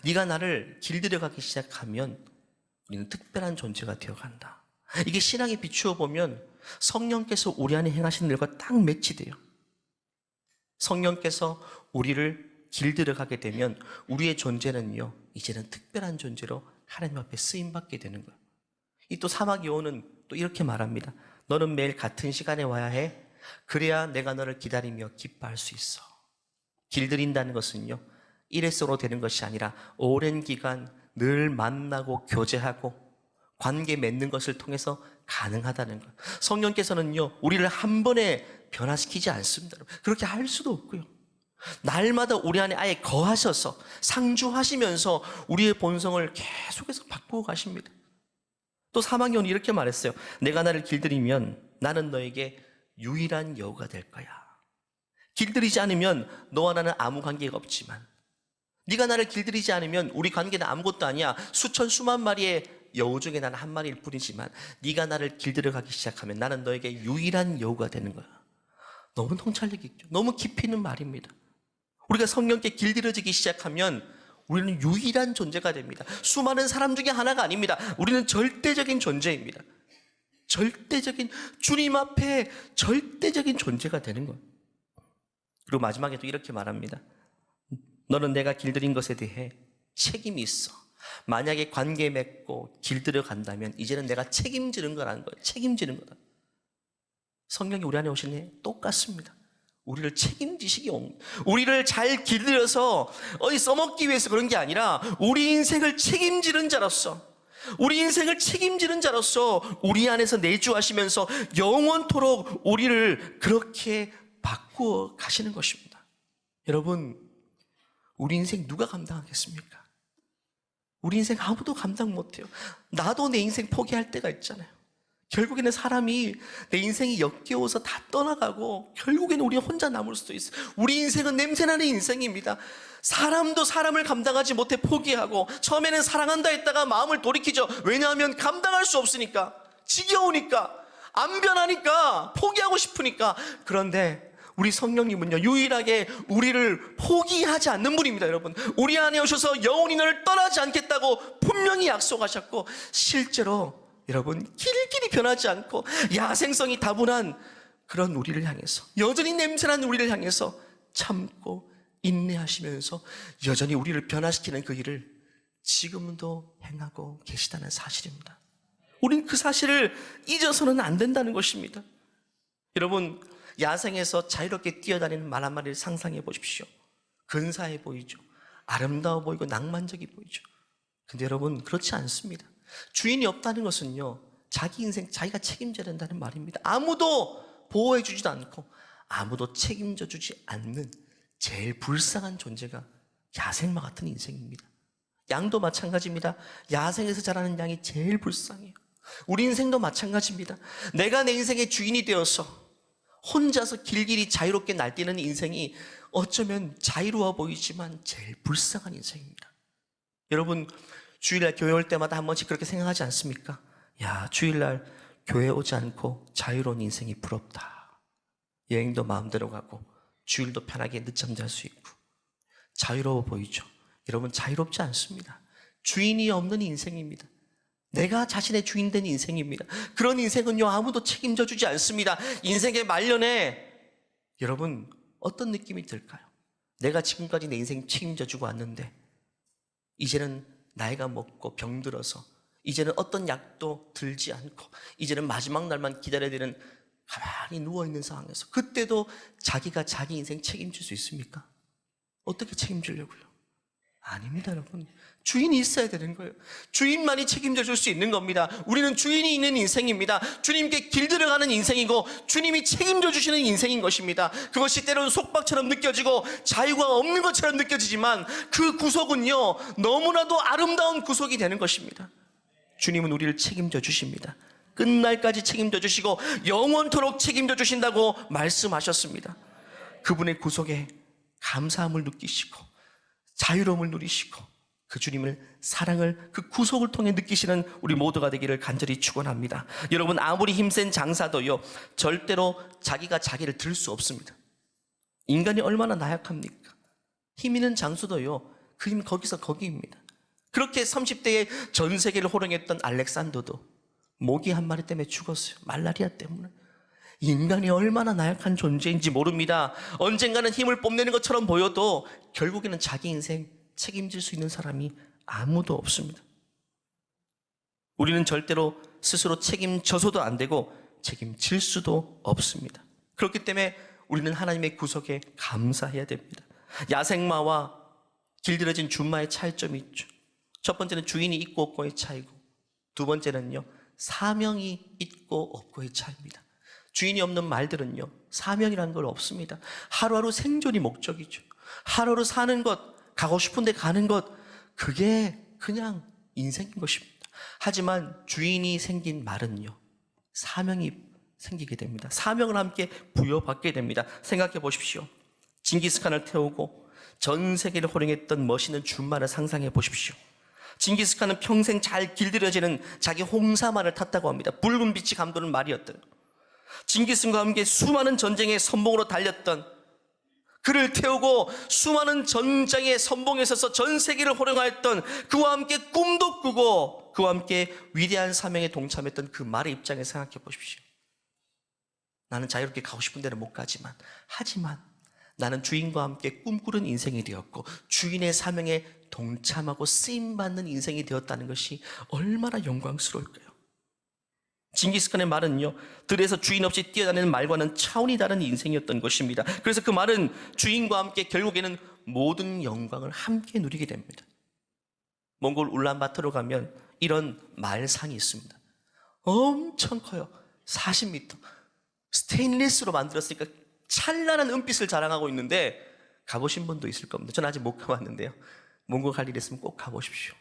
네가 나를 길들여가기 시작하면 우리는 특별한 존재가 되어간다. 이게 신앙에 비추어 보면 성령께서 우리 안에 행하시는 일과 딱 매치돼요. 성령께서 우리를 길들여가게 되면 우리의 존재는요, 이제는 특별한 존재로 하나님 앞에 쓰임받게 되는 거예요. 이 또 사막 여우는 또 이렇게 말합니다. 너는 매일 같은 시간에 와야 해. 그래야 내가 너를 기다리며 기뻐할 수 있어. 길들인다는 것은요, 일회성으로 되는 것이 아니라 오랜 기간 늘 만나고 교제하고 관계 맺는 것을 통해서 가능하다는 거예요. 성령께서는요, 우리를 한 번에 변화시키지 않습니다. 그렇게 할 수도 없고요. 날마다 우리 안에 아예 거하셔서 상주하시면서 우리의 본성을 계속해서 바꾸어 가십니다. 또 사막여우는 이렇게 말했어요. 내가 나를 길들이면 나는 너에게 유일한 여우가 될 거야. 길들이지 않으면 너와 나는 아무 관계가 없지만 네가 나를 길들이지 않으면 우리 관계는 아무것도 아니야. 수천 수만 마리의 여우 중에 나는 한 마리일 뿐이지만 네가 나를 길들여가기 시작하면 나는 너에게 유일한 여우가 되는 거야. 너무 통찰력 있죠. 너무 깊이 있는 말입니다. 우리가 성령께 길들여지기 시작하면 우리는 유일한 존재가 됩니다. 수많은 사람 중에 하나가 아닙니다. 우리는 절대적인 존재입니다. 절대적인, 주님 앞에 절대적인 존재가 되는 거예요. 그리고 마지막에 또 이렇게 말합니다. 너는 내가 길들인 것에 대해 책임이 있어. 만약에 관계 맺고 길들여 간다면 이제는 내가 책임지는 거라는 거예요. 책임지는 거다. 성령이 우리 안에 오시니 똑같습니다. 우리를 책임지시기 온, 우리를 잘 길들여서 어디 써먹기 위해서 그런 게 아니라 우리 인생을 책임지는 자로서, 우리 인생을 책임지는 자로서 우리 안에서 내주하시면서 영원토록 우리를 그렇게 바꾸어 가시는 것입니다. 여러분, 우리 인생 누가 감당하겠습니까? 우리 인생 아무도 감당 못해요. 나도 내 인생 포기할 때가 있잖아요. 결국에는 사람이 내 인생이 역겨워서 다 떠나가고 결국에는 우리 혼자 남을 수도 있어요. 우리 인생은 냄새나는 인생입니다. 사람도 사람을 감당하지 못해 포기하고 처음에는 사랑한다 했다가 마음을 돌이키죠. 왜냐하면 감당할 수 없으니까, 지겨우니까, 안 변하니까, 포기하고 싶으니까. 그런데 우리 성령님은요, 유일하게 우리를 포기하지 않는 분입니다. 여러분, 우리 안에 오셔서 영원히 너를 떠나지 않겠다고 분명히 약속하셨고, 실제로 여러분 길길이 변하지 않고 야생성이 다분한 그런 우리를 향해서, 여전히 냄새나는 우리를 향해서 참고 인내하시면서 여전히 우리를 변화시키는 그 일을 지금도 행하고 계시다는 사실입니다. 우린 그 사실을 잊어서는 안 된다는 것입니다. 여러분, 야생에서 자유롭게 뛰어다니는 말 한마리를 상상해 보십시오. 근사해 보이죠. 아름다워 보이고 낭만적이 보이죠. 근데 여러분, 그렇지 않습니다. 주인이 없다는 것은요, 자기 인생 자기가 책임져야 된다는 말입니다. 아무도 보호해 주지도 않고 아무도 책임져 주지 않는 제일 불쌍한 존재가 야생마 같은 인생입니다. 양도 마찬가지입니다. 야생에서 자라는 양이 제일 불쌍해요. 우리 인생도 마찬가지입니다. 내가 내 인생의 주인이 되어서 혼자서 길길이 자유롭게 날뛰는 인생이 어쩌면 자유로워 보이지만 제일 불쌍한 인생입니다. 여러분, 주일날 교회 올 때마다 한 번씩 그렇게 생각하지 않습니까? 야, 주일날 교회 오지 않고 자유로운 인생이 부럽다. 여행도 마음대로 가고 주일도 편하게 늦잠 잘 수 있고 자유로워 보이죠? 여러분, 자유롭지 않습니다. 주인이 없는 인생입니다. 내가 자신의 주인 된 인생입니다. 그런 인생은요, 아무도 책임져 주지 않습니다. 인생의 말년에 여러분, 어떤 느낌이 들까요? 내가 지금까지 내 인생 책임져 주고 왔는데 이제는 나이가 먹고 병들어서 이제는 어떤 약도 들지 않고 이제는 마지막 날만 기다려야 되는 가만히 누워있는 상황에서 그때도 자기가 자기 인생 책임질 수 있습니까? 어떻게 책임지려고요? 아닙니다, 여러분. 주인이 있어야 되는 거예요. 주인만이 책임져 줄 수 있는 겁니다. 우리는 주인이 있는 인생입니다. 주님께 길들여가는 인생이고 주님이 책임져 주시는 인생인 것입니다. 그것이 때로는 속박처럼 느껴지고 자유가 없는 것처럼 느껴지지만 그 구속은요, 너무나도 아름다운 구속이 되는 것입니다. 주님은 우리를 책임져 주십니다. 끝날까지 책임져 주시고 영원토록 책임져 주신다고 말씀하셨습니다. 그분의 구속에 감사함을 느끼시고 자유로움을 누리시고 그 주님을 사랑을 그 구속을 통해 느끼시는 우리 모두가 되기를 간절히 축원합니다. 여러분, 아무리 힘센 장사도요, 절대로 자기가 자기를 들 수 없습니다. 인간이 얼마나 나약합니까? 힘 있는 장수도요, 그 힘 거기서 거기입니다. 그렇게 30대에 전 세계를 호령했던 알렉산더도 모기 한 마리 때문에 죽었어요. 말라리아 때문에. 인간이 얼마나 나약한 존재인지 모릅니다. 언젠가는 힘을 뽐내는 것처럼 보여도 결국에는 자기 인생 책임질 수 있는 사람이 아무도 없습니다. 우리는 절대로 스스로 책임져서도 안 되고 책임질 수도 없습니다. 그렇기 때문에 우리는 하나님의 구속에 감사해야 됩니다. 야생마와 길들여진 준마의 차이점이 있죠. 첫 번째는 주인이 있고 없고의 차이고, 두 번째는요, 사명이 있고 없고의 차이입니다. 주인이 없는 말들은요, 사명이라는 걸 없습니다. 하루하루 생존이 목적이죠. 하루하루 사는 것, 가고 싶은 데 가는 것, 그게 그냥 인생인 것입니다. 하지만 주인이 생긴 말은요, 사명이 생기게 됩니다. 사명을 함께 부여받게 됩니다. 생각해 보십시오. 징기스칸을 태우고 전 세계를 호령했던 멋있는 준마를 상상해 보십시오. 징기스칸은 평생 잘 길들여지는 자기 홍사마를 탔다고 합니다. 붉은 빛이 감도는 말이었대요. 징기스칸과 함께 수많은 전쟁의 선봉으로 달렸던, 그를 태우고 수많은 전장의 선봉에 서서 전 세계를 호령하였던, 그와 함께 꿈도 꾸고 그와 함께 위대한 사명에 동참했던 그 말의 입장에 생각해 보십시오. 나는 자유롭게 가고 싶은 데는 못 가지만, 하지만 나는 주인과 함께 꿈꾸는 인생이 되었고 주인의 사명에 동참하고 쓰임받는 인생이 되었다는 것이 얼마나 영광스러울까요? 징기스칸의 말은요, 들에서 주인 없이 뛰어다니는 말과는 차원이 다른 인생이었던 것입니다. 그래서 그 말은 주인과 함께 결국에는 모든 영광을 함께 누리게 됩니다. 몽골 울란바토르 가면 이런 말상이 있습니다. 엄청 커요. 40m. 스테인리스로 만들었으니까 찬란한 은빛을 자랑하고 있는데, 가보신 분도 있을 겁니다. 저는 아직 못 가봤는데요. 몽골 갈 일 있으면 꼭 가보십시오.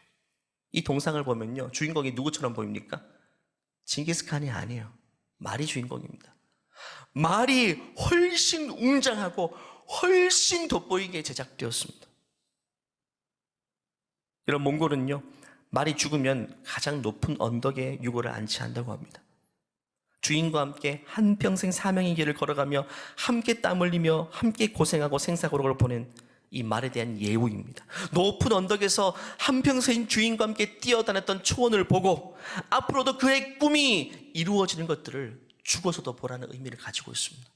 이 동상을 보면요, 주인공이 누구처럼 보입니까? 징기스칸이 아니에요. 말이 주인공입니다. 말이 훨씬 웅장하고 훨씬 돋보이게 제작되었습니다. 이런 몽골은요, 말이 죽으면 가장 높은 언덕에 유골을 안치한다고 합니다. 주인과 함께 한평생 사명의 길을 걸어가며 함께 땀 흘리며 함께 고생하고 생사고록을 보낸 이 말에 대한 예우입니다. 높은 언덕에서 한평생 주인과 함께 뛰어다녔던 초원을 보고 앞으로도 그의 꿈이 이루어지는 것들을 죽어서도 보라는 의미를 가지고 있습니다.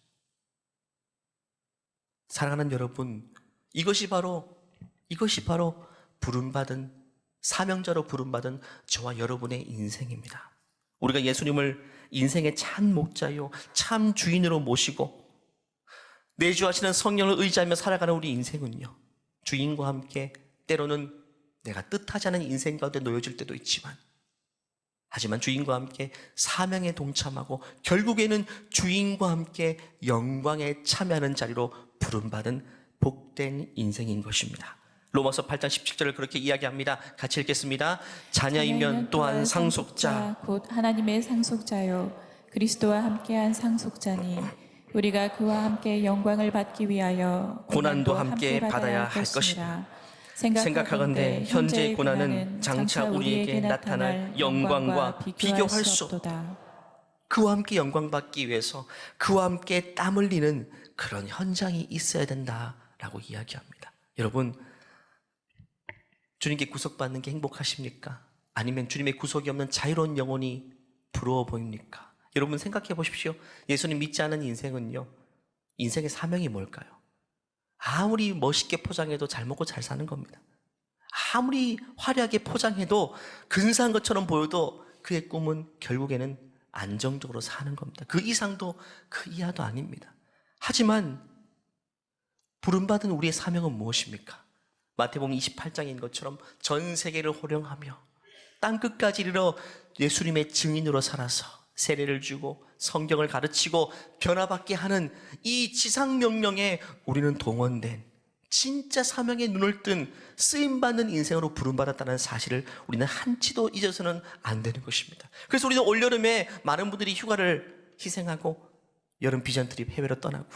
사랑하는 여러분, 이것이 바로 부름받은, 사명자로 부름받은 저와 여러분의 인생입니다. 우리가 예수님을 인생의 참 목자요, 참 주인으로 모시고 내주하시는 성령을 의지하며 살아가는 우리 인생은요, 주인과 함께 때로는 내가 뜻하지 않은 인생 가운데 놓여질 때도 있지만 하지만 주인과 함께 사명에 동참하고 결국에는 주인과 함께 영광에 참여하는 자리로 부름받은 복된 인생인 것입니다. 로마서 8장 17절을 그렇게 이야기합니다. 같이 읽겠습니다. 자녀이면 또한 상속자, 곧 하나님의 상속자요 그리스도와 함께한 상속자니 우리가 그와 함께 영광을 받기 위하여 고난도 함께 받아야 할 것이다. 생각하건대 현재의 고난은 장차 우리에게 나타날 영광과 비교할 수 없다. 그와 함께 영광 받기 위해서 그와 함께 땀 흘리는 그런 현장이 있어야 된다라고 이야기합니다. 여러분, 주님께 구속받는 게 행복하십니까? 아니면 주님의 구속이 없는 자유로운 영혼이 부러워 보입니까? 여러분 생각해 보십시오. 예수님 믿지 않은 인생은요, 인생의 사명이 뭘까요? 아무리 멋있게 포장해도 잘 먹고 잘 사는 겁니다. 아무리 화려하게 포장해도 근사한 것처럼 보여도 그의 꿈은 결국에는 안정적으로 사는 겁니다. 그 이상도 그 이하도 아닙니다. 하지만 부름받은 우리의 사명은 무엇입니까? 마태복음 28장인 것처럼 전 세계를 호령하며 땅끝까지 이르러 예수님의 증인으로 살아서 세례를 주고 성경을 가르치고 변화받게 하는 이 지상명령에 우리는 동원된 진짜 사명에 눈을 뜬 쓰임받는 인생으로 부름받았다는 사실을 우리는 한치도 잊어서는 안 되는 것입니다. 그래서 우리는 올여름에 많은 분들이 휴가를 희생하고 여름 비전 트립 해외로 떠나고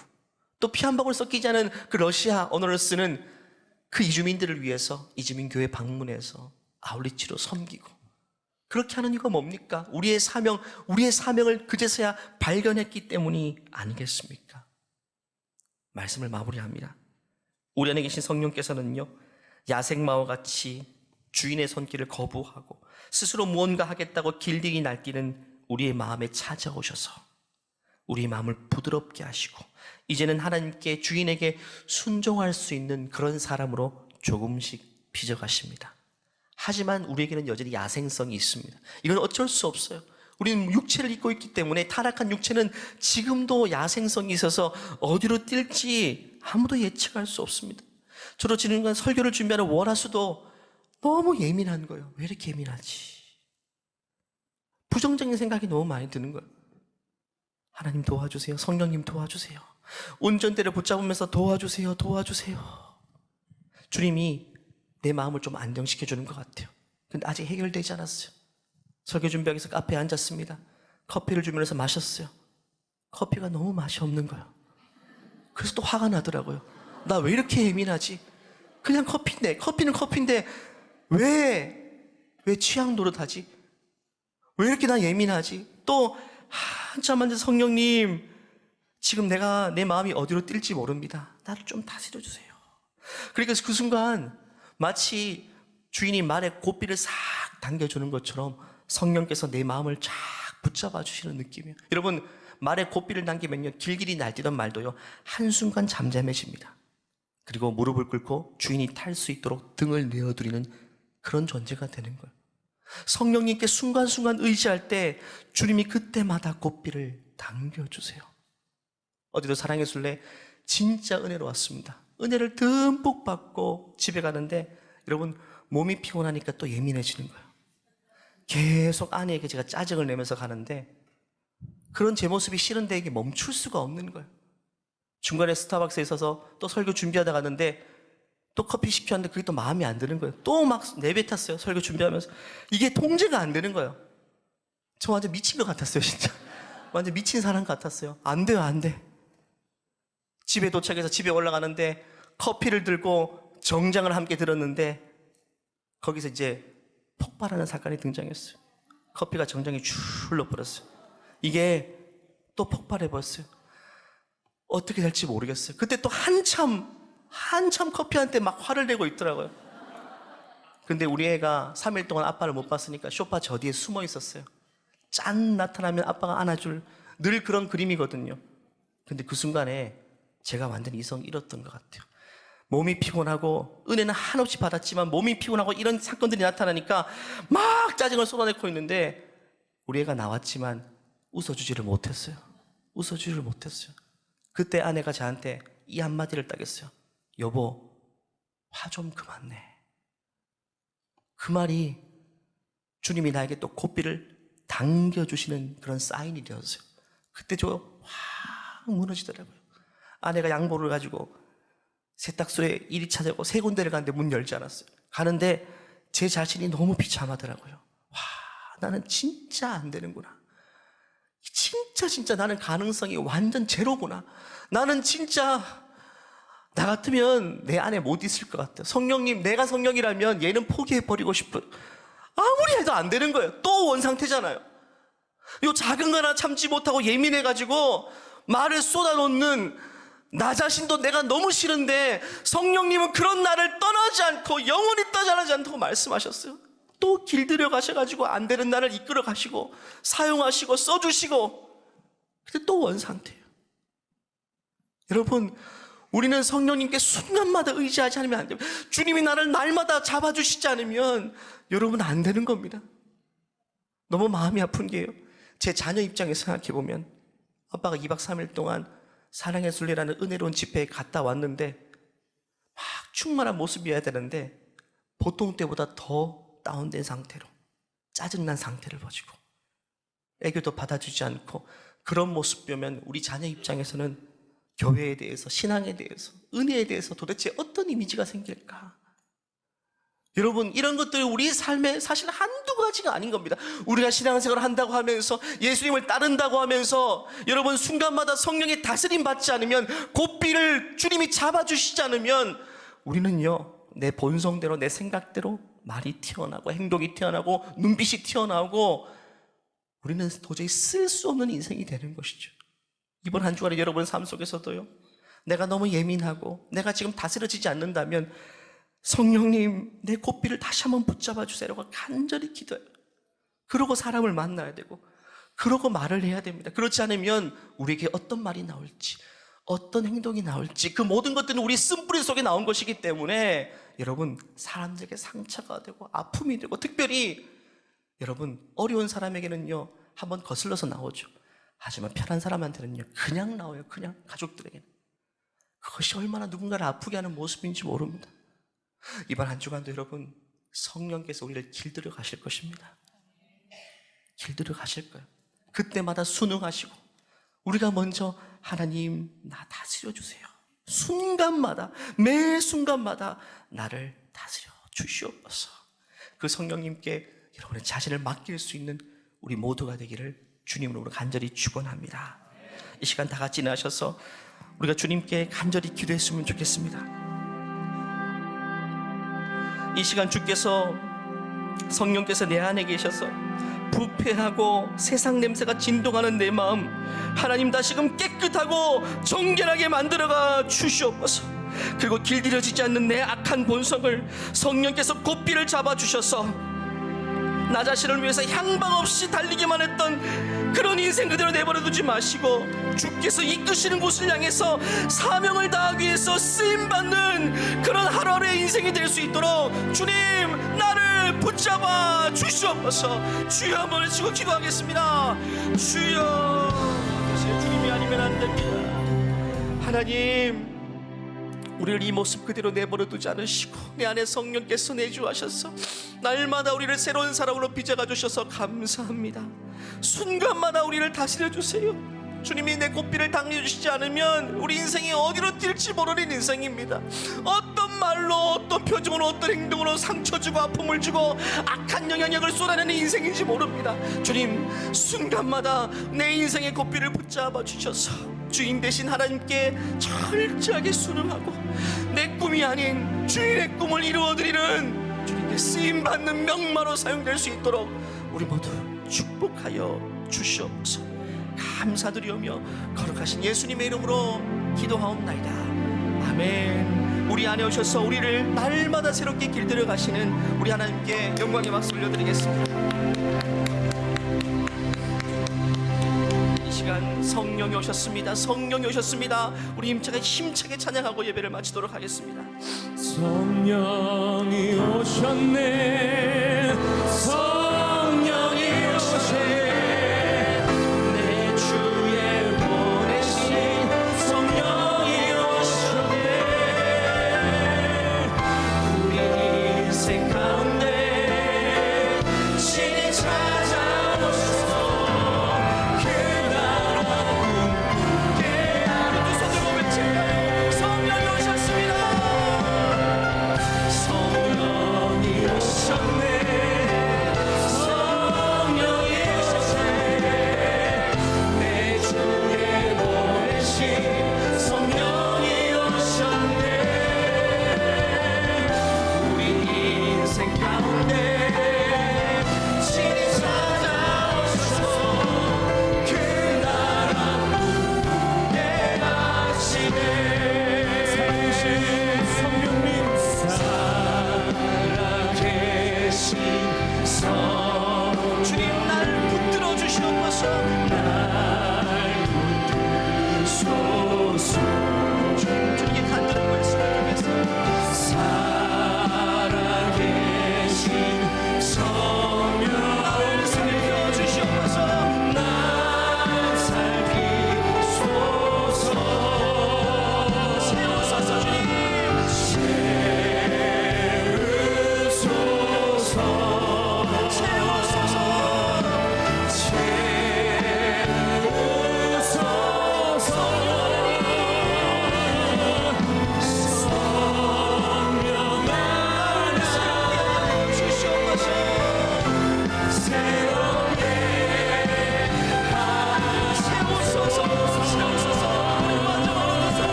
또 피 한 방울 섞이지 않은 그 러시아 언어를 쓰는 그 이주민들을 위해서 이주민 교회 방문해서 아울리치로 섬기고 그렇게 하는 이유가 뭡니까? 우리의 사명을 그제서야 발견했기 때문이 아니겠습니까? 말씀을 마무리합니다. 우리 안에 계신 성령께서는요, 야생마와 같이 주인의 손길을 거부하고 스스로 무언가 하겠다고 길들이 날뛰는 우리의 마음에 찾아오셔서 우리의 마음을 부드럽게 하시고 이제는 하나님께 주인에게 순종할 수 있는 그런 사람으로 조금씩 빚어가십니다. 하지만 우리에게는 여전히 야생성이 있습니다. 이건 어쩔 수 없어요. 우리는 육체를 입고 있기 때문에 타락한 육체는 지금도 야생성이 있어서 어디로 뛸지 아무도 예측할 수 없습니다. 저도 지난간 설교를 준비하는 월화수도 너무 예민한 거예요. 왜 이렇게 예민하지? 부정적인 생각이 너무 많이 드는 거예요. 하나님 도와주세요. 성령님 도와주세요. 운전대를 붙잡으면서 도와주세요. 주님이 내 마음을 좀 안정시켜 주는 것 같아요. 근데 아직 해결되지 않았어요. 설교 준비하기 위해서 카페에 앉았습니다. 커피를 주면서 마셨어요. 커피가 너무 맛이 없는 거예요. 그래서 또 화가 나더라고요. 나 왜 이렇게 예민하지? 그냥 커피인데, 커피는 커피인데 왜 취향 노릇하지? 왜 이렇게 나 예민하지? 또 한참 앉아서 성령님, 지금 내 마음이 어디로 뛸지 모릅니다. 나를 좀 다스려 주세요. 그러니까 그 순간 마치 주인이 말에 고삐를 싹 당겨주는 것처럼 성령께서 내 마음을 쫙 붙잡아 주시는 느낌이에요. 여러분, 말에 고삐를 당기면요, 길길이 날뛰던 말도요, 한순간 잠잠해집니다. 그리고 무릎을 꿇고 주인이 탈 수 있도록 등을 내어드리는 그런 존재가 되는 거예요. 성령님께 순간순간 의지할 때 주님이 그때마다 고삐를 당겨주세요. 어제도 사랑의 순례 진짜 은혜로 왔습니다. 은혜를 듬뿍 받고 집에 가는데 여러분, 몸이 피곤하니까 또 예민해지는 거예요. 계속 아내에게 제가 짜증을 내면서 가는데 그런 제 모습이 싫은데 이게 멈출 수가 없는 거예요. 중간에 스타벅스에 있어서 또 설교 준비하다 갔는데 또 커피 시켰는데 그게 또 마음에 안 드는 거예요. 또 막 내뱉었어요. 설교 준비하면서. 이게 통제가 안 되는 거예요. 저 완전 미친 것 같았어요, 진짜. 완전 미친 사람 같았어요. 안 돼요, 안 돼. 집에 도착해서 집에 올라가는데 커피를 들고 정장을 함께 들었는데 거기서 이제 폭발하는 사건이 등장했어요. 커피가 정장에 줄 흘러버렸어요. 이게 또 폭발해버렸어요. 어떻게 될지 모르겠어요. 그때 또 한참 커피한테 막 화를 내고 있더라고요. 근데 우리 애가 3일 동안 아빠를 못 봤으니까 소파 저 뒤에 숨어 있었어요. 짠 나타나면 아빠가 안아줄 늘 그런 그림이거든요. 근데 그 순간에 제가 완전히 이성 잃었던 것 같아요. 몸이 피곤하고 은혜는 한없이 받았지만 몸이 피곤하고 이런 사건들이 나타나니까 막 짜증을 쏟아내고 있는데 우리 애가 나왔지만 웃어주지를 못했어요. 그때 아내가 저한테 이 한마디를 따겠어요. 여보, 화 좀 그만 내. 그 말이 주님이 나에게 또 고삐를 당겨주시는 그런 사인이 되었어요. 그때 저 확 무너지더라고요. 아내가 양보를 가지고 세탁소에 일이 찾아고 세 군데를 갔는데 문 열지 않았어요. 가는데 제 자신이 너무 비참하더라고요. 와, 나는 진짜 안 되는구나. 진짜 나는 가능성이 완전 제로구나. 나는 진짜 나 같으면 내 안에 못 있을 것 같아요. 성령님, 내가 성령이라면 얘는 포기해버리고 싶어요. 아무리 해도 안 되는 거예요. 또 원상태잖아요. 요 작은 거 하나 참지 못하고 예민해가지고 말을 쏟아놓는 나 자신도 내가 너무 싫은데 성령님은 그런 나를 떠나지 않고 영원히 떠나지 않다고 말씀하셨어요. 또 길들여 가셔가지고 안 되는 나를 이끌어 가시고 사용하시고 써주시고, 근데 또 원상태예요. 여러분, 우리는 성령님께 순간마다 의지하지 않으면 안 돼요. 주님이 나를 날마다 잡아주시지 않으면 여러분 안 되는 겁니다. 너무 마음이 아픈 게요, 제 자녀 입장에서 생각해보면 아빠가 2박 3일 동안 사랑의 순례라는 은혜로운 집회에 갔다 왔는데 막 충만한 모습이어야 되는데 보통 때보다 더 다운된 상태로 짜증난 상태를 보이고 애교도 받아주지 않고 그런 모습 보면 우리 자녀 입장에서는 교회에 대해서, 신앙에 대해서, 은혜에 대해서 도대체 어떤 이미지가 생길까? 여러분, 이런 것들이 우리 삶에 사실 한두 가지가 아닌 겁니다. 우리가 신앙생활을 한다고 하면서 예수님을 따른다고 하면서 여러분 순간마다 성령의 다스림 받지 않으면, 고삐를 주님이 잡아주시지 않으면 우리는요 내 본성대로, 내 생각대로 말이 튀어나오고 행동이 튀어나오고 눈빛이 튀어나오고 우리는 도저히 쓸 수 없는 인생이 되는 것이죠. 이번 한 주간에 여러분 삶 속에서도요, 내가 너무 예민하고 내가 지금 다스려지지 않는다면 성령님, 내 고삐를 다시 한번 붙잡아 주세요라고 간절히 기도해요. 그러고 사람을 만나야 되고 그러고 말을 해야 됩니다. 그렇지 않으면 우리에게 어떤 말이 나올지, 어떤 행동이 나올지, 그 모든 것들은 우리 쓴뿌리 속에 나온 것이기 때문에 여러분 사람들에게 상처가 되고 아픔이 되고, 특별히 여러분 어려운 사람에게는요 한번 거슬러서 나오죠. 하지만 편한 사람한테는요 그냥 나와요. 그냥 가족들에게는. 그것이 얼마나 누군가를 아프게 하는 모습인지 모릅니다. 이번 한 주간도 여러분 성령께서 우리를 길들여 가실 것입니다. 길들여 가실 거예요. 그때마다 순응하시고 우리가 먼저 하나님 나 다스려 주세요. 순간마다, 매 순간마다 나를 다스려 주시옵소서. 그 성령님께 여러분의 자신을 맡길 수 있는 우리 모두가 되기를 주님으로 간절히 축원합니다. 이 시간 다 같이 나셔서 우리가 주님께 간절히 기도했으면 좋겠습니다. 이 시간 주께서, 성령께서 내 안에 계셔서 부패하고 세상 냄새가 진동하는 내 마음 하나님 다시금 깨끗하고 정결하게 만들어가 주시옵소서. 그리고 길들여지지 않는 내 악한 본성을 성령께서 고삐를 잡아주셔서 나 자신을 위해서 향방 없이 달리기만 했던 그런 인생 그대로 내버려두지 마시고 주께서 이끄시는 곳을 향해서 사명을 다하기 위해서 쓰임받는 그런 하루하루의 인생이 될 수 있도록 주님 나를 붙잡아 주시옵소서. 주여 한번 외치고 기도하겠습니다. 주여. 주님이 아니면 안 됩니다. 하나님, 우리를 이 모습 그대로 내버려두지 않으시고 내 안에 성령께서 내주하셔서 날마다 우리를 새로운 사람으로 빚어가 주셔서 감사합니다. 순간마다 우리를 다스려 주세요. 주님이 내 고삐를 당겨주시지 않으면 우리 인생이 어디로 뛸지 모르는 인생입니다. 어떤 말로, 어떤 표정으로, 어떤 행동으로 상처 주고 아픔을 주고 악한 영향력을 쏟아내는 인생인지 모릅니다. 주님, 순간마다 내 인생의 고삐를 붙잡아 주셔서 주인 되신 하나님께 철저하게 순응하고 내 꿈이 아닌 주인의 꿈을 이루어드리는 주님께 쓰임받는 명마로 사용될 수 있도록 우리 모두 축복하여 주시옵소서. 감사드리오며 거룩하신 예수님의 이름으로 기도하옵나이다. 아멘. 우리 안에 오셔서 우리를 날마다 새롭게 길들여 가시는 우리 하나님께 영광의 박수 올려드리겠습니다. 이 시간 성령이 오셨습니다. 성령이 오셨습니다. 우리 힘차게 찬양하고 예배를 마치도록 하겠습니다. 성령이 오셨네. 성령이 오셨네. 가운데 신이 찾아오셨네.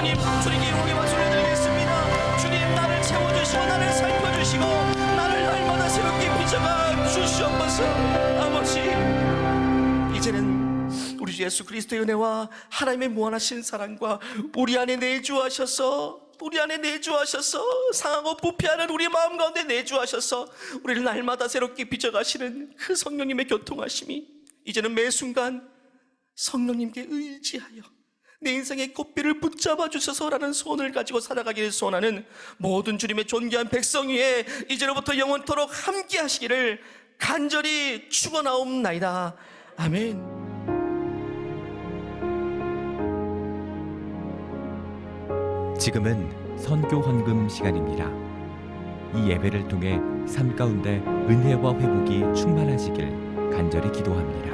주님, 주님께 영광의 박수를 드리겠습니다. 주님, 나를 채워주시고 나를 살펴주시고 나를 날마다 새롭게 빚어가 주시옵소서. 아버지, 이제는 우리 주 예수 그리스도의 은혜와 하나님의 무한하신 사랑과 우리 안에 내주하셔서 상하고 부패하는 우리 마음 가운데 내주하셔서 우리를 날마다 새롭게 빚어가시는 그 성령님의 교통하심이 이제는 매 순간 성령님께 의지하여 내 인생의 꽃비를 붙잡아 주셔서라는 소원을 가지고 살아가기를 소원하는 모든 주님의 존귀한 백성 위에 이제로부터 영원토록 함께 하시기를 간절히 축원하옵나이다. 아멘. 지금은 선교 헌금 시간입니다. 이 예배를 통해 삶 가운데 은혜와 회복이 충만하시길 간절히 기도합니다.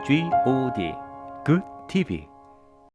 GOD Good TV